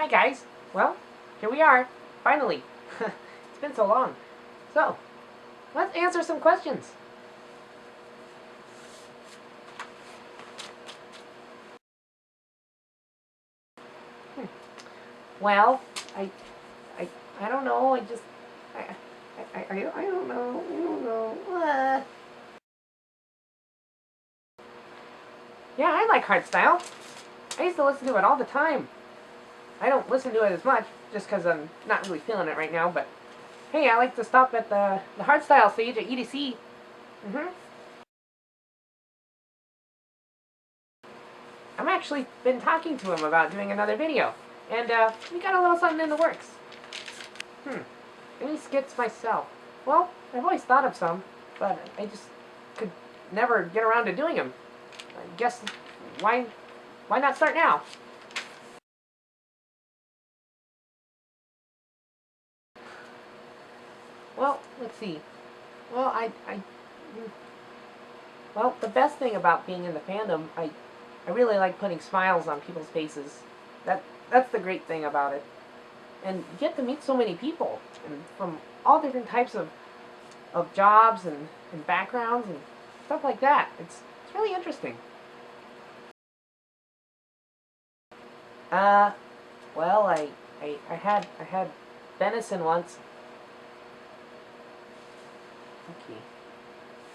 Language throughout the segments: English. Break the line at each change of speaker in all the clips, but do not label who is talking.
Hi guys. Well, here we are. Finally. It's been so long. So, let's answer some questions. Well, I, I don't know. I just, I don't know. I don't know. Yeah, I like hardstyle. I used to listen to it all the time. I don't listen to it as much, just because I'm not really feeling it right now, but hey, I like to stop at the hardstyle stage at EDC. I'm actually been talking to him about doing another video, and we got a little something in the works. Any skits myself? Well, I've always thought of some, but I just could never get around to doing them. I guess why not start now? Well, let's see. Well, well, the best thing about being in the fandom, I really like putting smiles on people's faces. That's the great thing about it. And you get to meet so many people, and from all different types of jobs and backgrounds and stuff like that. It's really interesting. Well, I had venison once.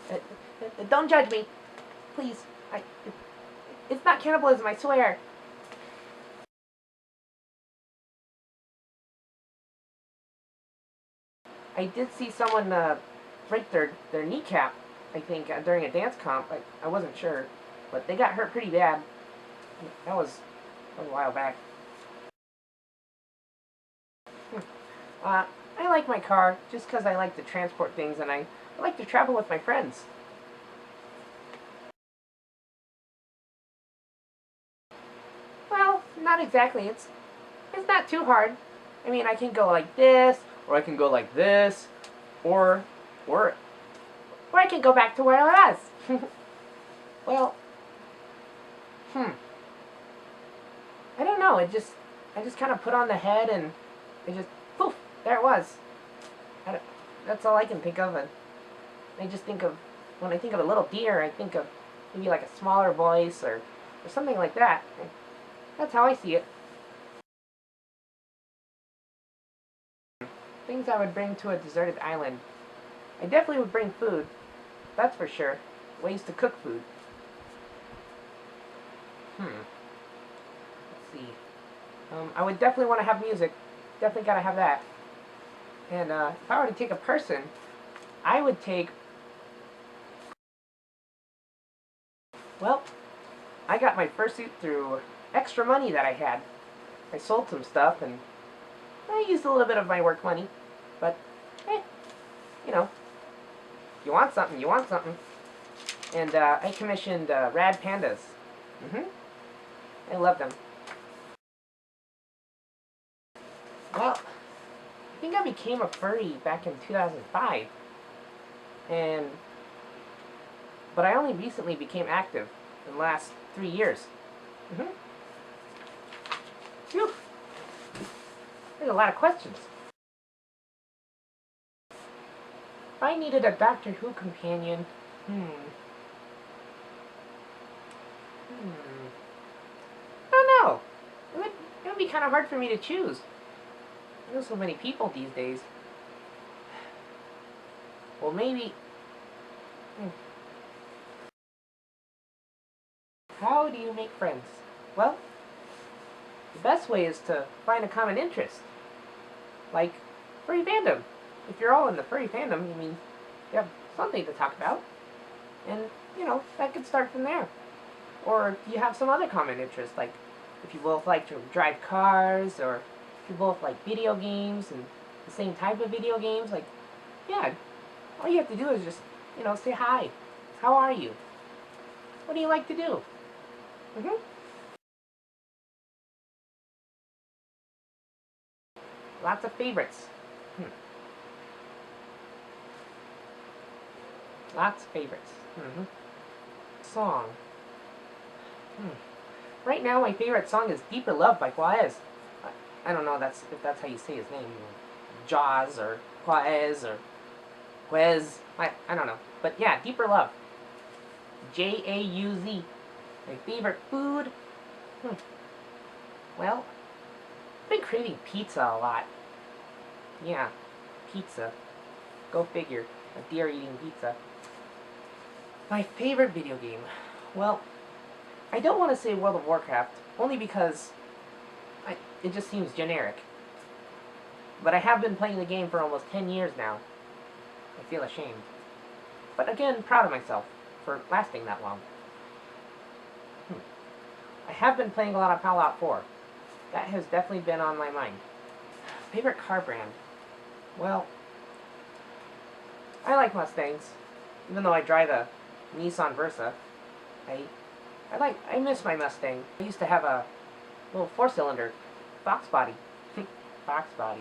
Okay. Don't judge me, please. It's not cannibalism, I swear. I did see someone break their kneecap, I think, during a dance comp. I wasn't sure, but they got hurt pretty bad. That was a while back. I like my car just because I like to transport things, and I like to travel with my friends. Well, not exactly. It's not too hard. I mean, I can go like this, or I can go like this, or I can go back to where I was. Well, I don't know. I just kind of put on the head, and it just poof, there it was. That's all I can think of. And I just think of, when I think of a little deer, I think of maybe like a smaller voice or something like that. That's how I see it. Things I would bring to a deserted island. I definitely would bring food. That's for sure. Ways to cook food. Let's see. I would definitely want to have music. Definitely gotta have that. And if I were to take a person, I would take... Well, I got my fursuit through extra money that I had. I sold some stuff, and I used a little bit of my work money. But, you know, if you want something, you want something. And I commissioned rad pandas. I love them. Well, I think I became a furry back in 2005. But I only recently became active in the last 3 years. Phew. There's a lot of questions. If I needed a Doctor Who companion, I don't know. It would be kind of hard for me to choose. There's so many people these days. Well, maybe... How do you make friends? Well, the best way is to find a common interest. Like furry fandom. If you're all in the furry fandom, I mean, you have something to talk about. And, you know, that could start from there. Or you have some other common interest, like if you both like to drive cars, or if you both like video games and the same type of video games, like, yeah, all you have to do is just, you know, say hi. How are you? What do you like to do? Lots of favorites. Lots of favorites. Song. Right now, my favorite song is Deeper Love by Juarez. I don't know if that's how you say his name. Jaws or Quez or Quez. I don't know. But yeah, Deeper Love. Jauz. My favorite food. Well, I've been craving pizza a lot. Yeah, pizza. Go figure. A deer eating pizza. My favorite video game. Well, I don't want to say World of Warcraft, only because it just seems generic. But I have been playing the game for almost 10 years now. I feel ashamed. But again, proud of myself for lasting that long. I have been playing a lot of Fallout 4. That has definitely been on my mind. Favorite car brand? Well, I like Mustangs. Even though I drive a Nissan Versa, I miss my Mustang. I used to have a little 4-cylinder Fox body. Fox body.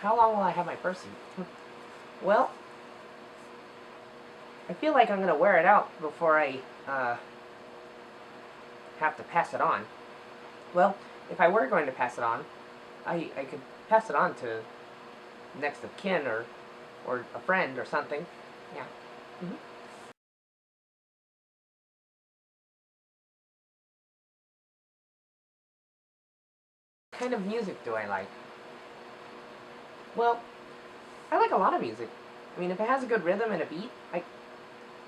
How long will I have my fursuit? Well, I feel like I'm going to wear it out before I have to pass it on. Well, if I were going to pass it on, I could pass it on to next of kin or a friend or something. Yeah. What kind of music do I like? Well, I like a lot of music. I mean, if it has a good rhythm and a beat,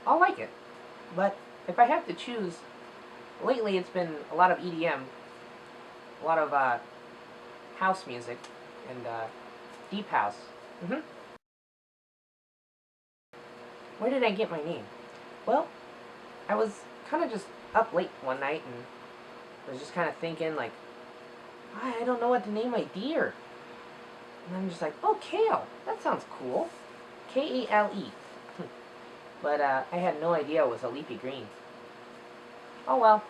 I'll like it. But if I have to choose, lately it's been a lot of EDM, a lot of house music, and deep house. Where did I get my name? Well, I was kind of just up late one night and was just kind of thinking, like, I don't know what to name my deer. And I'm just like, oh, Kale. That sounds cool. Kale. But I had no idea it was a leafy green. Oh well.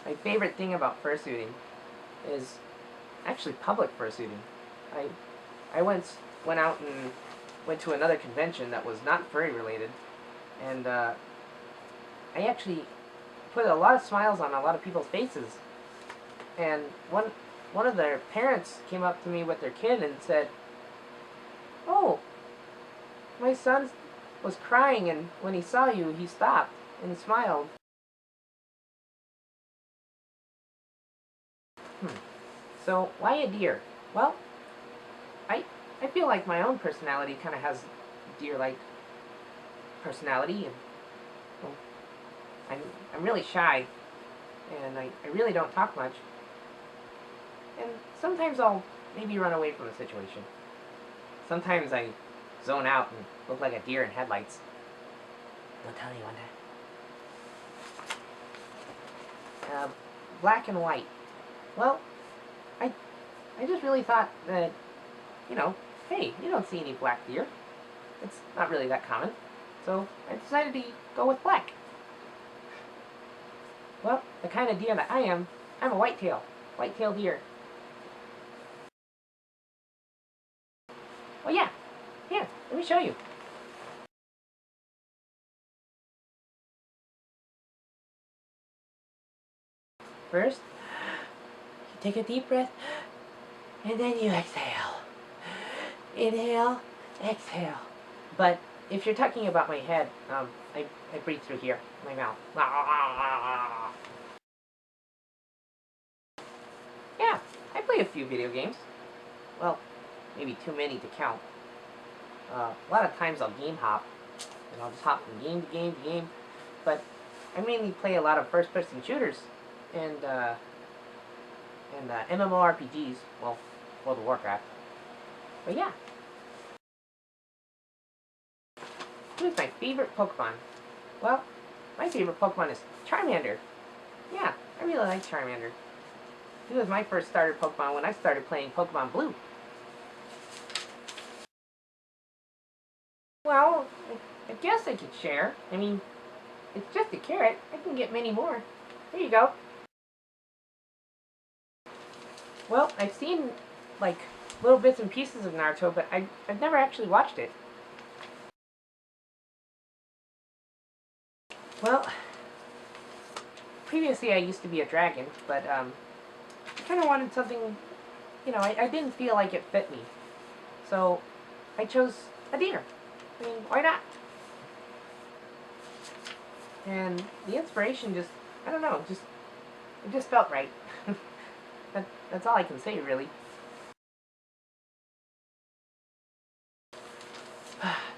My favorite thing about fursuiting is actually public fursuiting. I once went out and went to another convention that was not furry related, and I actually put a lot of smiles on a lot of people's faces. And one of their parents came up to me with their kid and said, "Oh, my son was crying, and when he saw you, he stopped and smiled." So why a deer? Well, I feel like my own personality kind of has deer-like personality, and well, I'm really shy, and I really don't talk much. And sometimes I'll maybe run away from a situation. Sometimes I zone out and look like a deer in headlights. Don't tell anyone that. Black and white. Well, I just really thought that, hey, you don't see any black deer. It's not really that common. So I decided to go with black. Well, the kind of deer that I am, I'm a white-tailed deer. Well, yeah. Here, let me show you. First, you take a deep breath, and then you exhale. Inhale, exhale. But if you're talking about my head, I breathe through here, my mouth. Yeah, I play a few video games. Well, maybe too many to count. A lot of times I'll game hop, and I'll just hop from game to game to game. But I mainly play a lot of first-person shooters and MMORPGs. Well, World of Warcraft. But yeah. Who's my favorite Pokemon? Well, my favorite Pokemon is Charmander. Yeah, I really like Charmander. He was my first starter Pokemon when I started playing Pokemon Blue. Well, I guess I could share. I mean, it's just a carrot. I can get many more. There you go. Well, I've seen, like, little bits and pieces of Naruto, but I've never actually watched it. Well, previously I used to be a dragon, but I kind of wanted something, I didn't feel like it fit me. So I chose a deer. I mean, why not? And the inspiration just, I don't know, it just felt right. That's all I can say, really.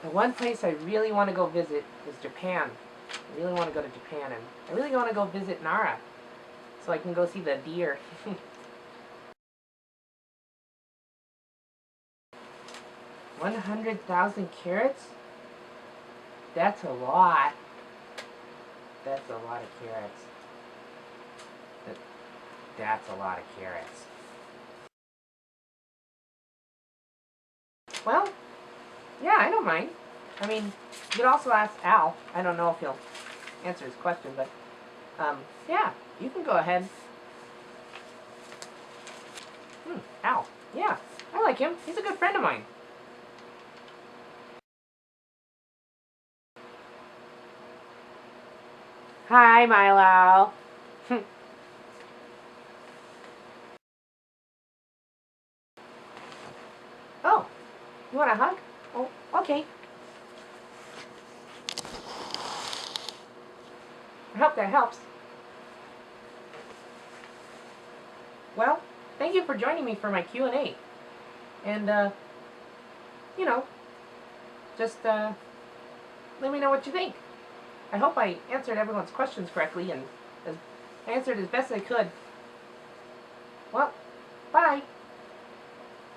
The one place I really want to go visit is Japan. I really want to go to Japan, and I really want to go visit Nara, so I can go see the deer. 100,000 carrots? That's a lot. That's a lot of carrots. That's a lot of carrots. Well, yeah, I don't mind. I mean, you could also ask Al. I don't know if he'll answer his question, but, yeah, you can go ahead. Al. Yeah, I like him. He's a good friend of mine. Hi, Milo. Oh, you want a hug? Oh, okay. I hope that helps. Well, thank you for joining me for my Q&A. And, you know, just let me know what you think. I hope I answered everyone's questions correctly and I answered as best I could. Well, bye.